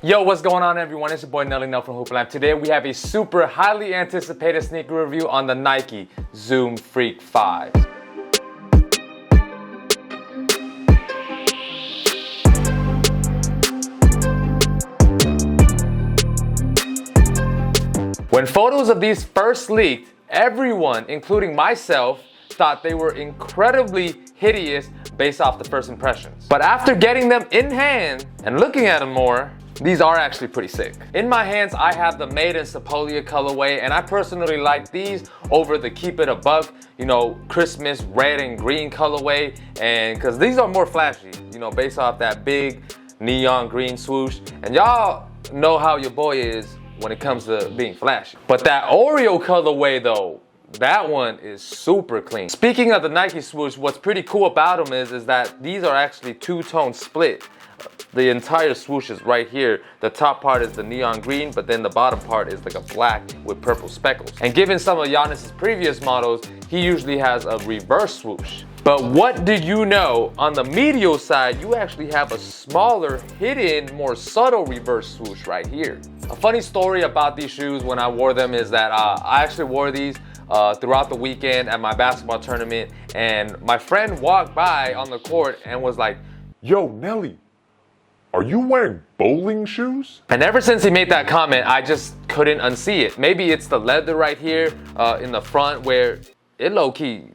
Yo, what's going on everyone? It's your boy Nelly Nell from Hoopland. Today we have a super highly anticipated sneaker review on the Nike Zoom Freak 5. When photos of these first leaked, everyone, including myself, thought they were incredibly hideous based off the first impressions. But after getting them in hand and looking at them more, these are actually pretty sick. In my hands, I have the Made in Sepolia colorway, and I personally like these over the Keep It a Buck, Christmas red and green colorway, and because these are more flashy, based off that big neon green swoosh. And y'all know how your boy is when it comes to being flashy. But that Oreo colorway though, that one is super clean. Speaking of the Nike swoosh, what's pretty cool about them is that these are actually two-tone split. The entire swoosh is right here. The top part is the neon green, but then the bottom part is like a black with purple speckles. And given some of Giannis's previous models, he usually has a reverse swoosh. But what did you know? On the medial side, you actually have a smaller, hidden, more subtle reverse swoosh right here. A funny story about these shoes when I wore them is that I actually wore these throughout the weekend at my basketball tournament, and my friend walked by on the court and was like, "Yo, Nelly, are you wearing bowling shoes?" And ever since he made that comment, I just couldn't unsee it. Maybe it's the leather right here in the front where it low-key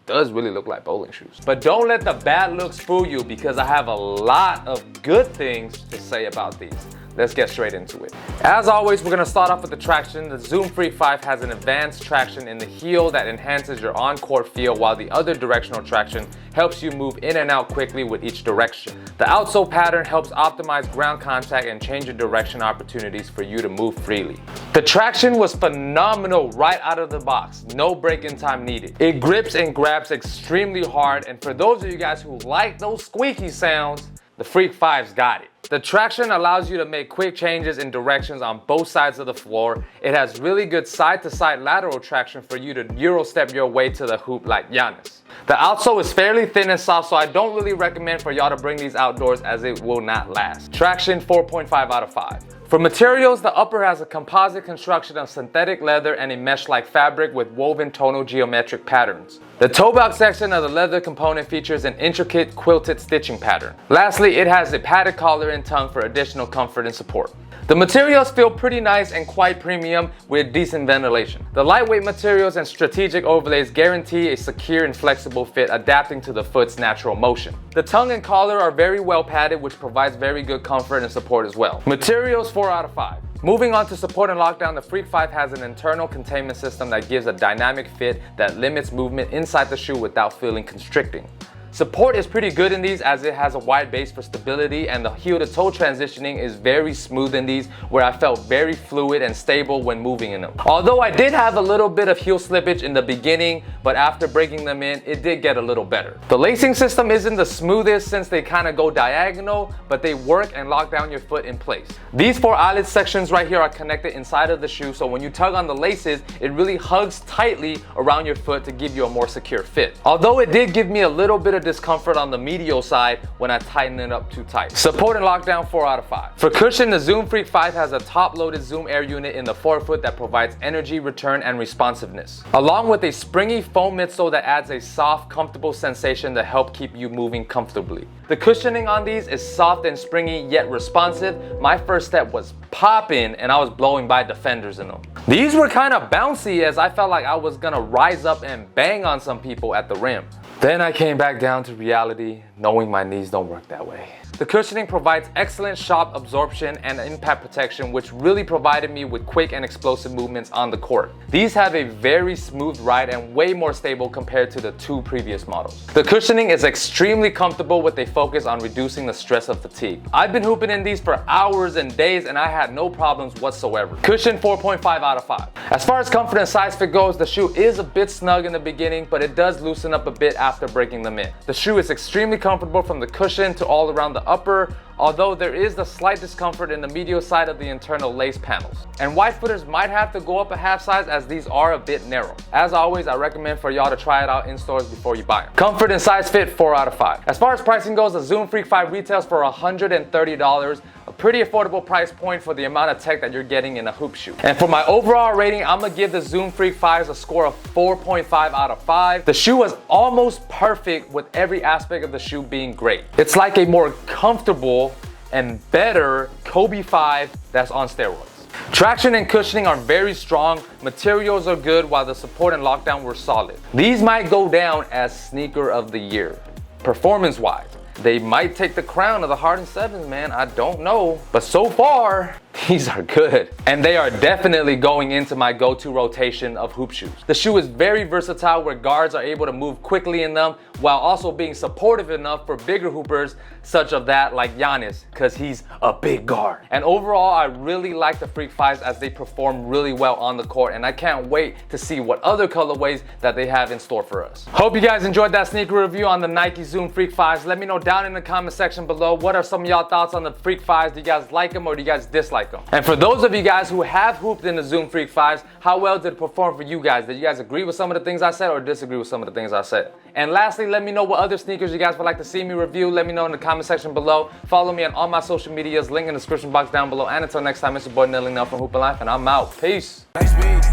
does really look like bowling shoes. But don't let the bad looks fool you, because I have a lot of good things to say about these. Let's get straight into it. As always, we're gonna start off with the traction. The Zoom Freak 5 has an advanced traction in the heel that enhances your on-court feel, while the other directional traction helps you move in and out quickly with each direction. The outsole pattern helps optimize ground contact and change your direction opportunities for you to move freely. The traction was phenomenal right out of the box. No break-in time needed. It grips and grabs extremely hard, and for those of you guys who like those squeaky sounds, the Freak 5's got it. The traction allows you to make quick changes in directions on both sides of the floor. It has really good side-to-side lateral traction for you to Euro step your way to the hoop like Giannis. The outsole is fairly thin and soft, so I don't really recommend for y'all to bring these outdoors as it will not last. Traction 4.5 out of 5. For materials, the upper has a composite construction of synthetic leather and a mesh-like fabric with woven tonal geometric patterns. The toe box section of the leather component features an intricate quilted stitching pattern. Lastly, it has a padded collar and tongue for additional comfort and support. The materials feel pretty nice and quite premium with decent ventilation. The lightweight materials and strategic overlays guarantee a secure and flexible fit, adapting to the foot's natural motion. The tongue and collar are very well padded, which provides very good comfort and support as well. Materials 4 out of 5. Moving on to support and lockdown, the Freak 5 has an internal containment system that gives a dynamic fit that limits movement inside the shoe without feeling constricting. Support is pretty good in these as it has a wide base for stability, and the heel to toe transitioning is very smooth in these, where I felt very fluid and stable when moving in them. Although I did have a little bit of heel slippage in the beginning, but after breaking them in, it did get a little better. The lacing system isn't the smoothest since they kind of go diagonal, but they work and lock down your foot in place. These 4 eyelid sections right here are connected inside of the shoe, so when you tug on the laces, it really hugs tightly around your foot to give you a more secure fit. Although it did give me a little bit of discomfort on the medial side when I tighten it up too tight. Support and lockdown 4 out of 5. For cushion, the Zoom Freak 5 has a top-loaded Zoom Air unit in the forefoot that provides energy, return, and responsiveness, along with a springy foam midsole that adds a soft, comfortable sensation to help keep you moving comfortably. The cushioning on these is soft and springy yet responsive. My first step was popping and I was blowing by defenders in them. These were kind of bouncy as I felt like I was gonna rise up and bang on some people at the rim. Then I came back down to reality, knowing my knees don't work that way. The cushioning provides excellent shock absorption and impact protection, which really provided me with quick and explosive movements on the court. These have a very smooth ride and way more stable compared to the 2 previous models. The cushioning is extremely comfortable with a focus on reducing the stress of fatigue. I've been hooping in these for hours and days and I had no problems whatsoever. Cushion 4.5 out of 5. As far as comfort and size fit goes, the shoe is a bit snug in the beginning, but it does loosen up a bit after breaking them in. The shoe is extremely comfortable from the cushion to all around the upper, although there is the slight discomfort in the medial side of the internal lace panels. And wide footers might have to go up a half size as these are a bit narrow. As always, I recommend for y'all to try it out in stores before you buy them. Comfort and size fit, 4 out of 5. As far as pricing goes, the Zoom Freak 5 retails for $130, a pretty affordable price point for the amount of tech that you're getting in a hoop shoe. And for my overall rating, I'm gonna give the Zoom Freak 5s a score of 4.5 out of 5. The shoe was almost perfect with every aspect of the shoe being great. It's like a more comfortable and better Kobe 5 that's on steroids. Traction and cushioning are very strong, materials are good, while the support and lockdown were solid. These might go down as sneaker of the year. Performance-wise, they might take the crown of the Harden 7s, man, I don't know. But so far, these are good. And they are definitely going into my go-to rotation of hoop shoes. The shoe is very versatile where guards are able to move quickly in them while also being supportive enough for bigger hoopers such of that like Giannis, because he's a big guard. And overall, I really like the Freak 5s as they perform really well on the court, and I can't wait to see what other colorways that they have in store for us. Hope you guys enjoyed that sneaker review on the Nike Zoom Freak 5s. Let me know down in the comment section below, what are some of y'all thoughts on the Freak 5s? Do you guys like them or do you guys dislike them? And for those of you guys who have hooped in the Zoom Freak 5s, how well did it perform for you guys? Did you guys agree with some of the things I said or disagree with some of the things I said? And lastly, let me know what other sneakers you guys would like to see me review. Let me know in the comment section below. Follow me on all my social medias, link in the description box down below. And until next time, it's your boy Nilling Nell from Hoopin' Life, and I'm out. Peace. Nice beat,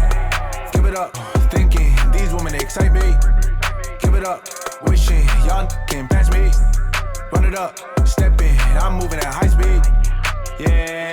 give it up, thinking these women they excite me. Give it up, wishing y'all can pass me. Run it up, stepping, I'm moving at high speed. Yeah.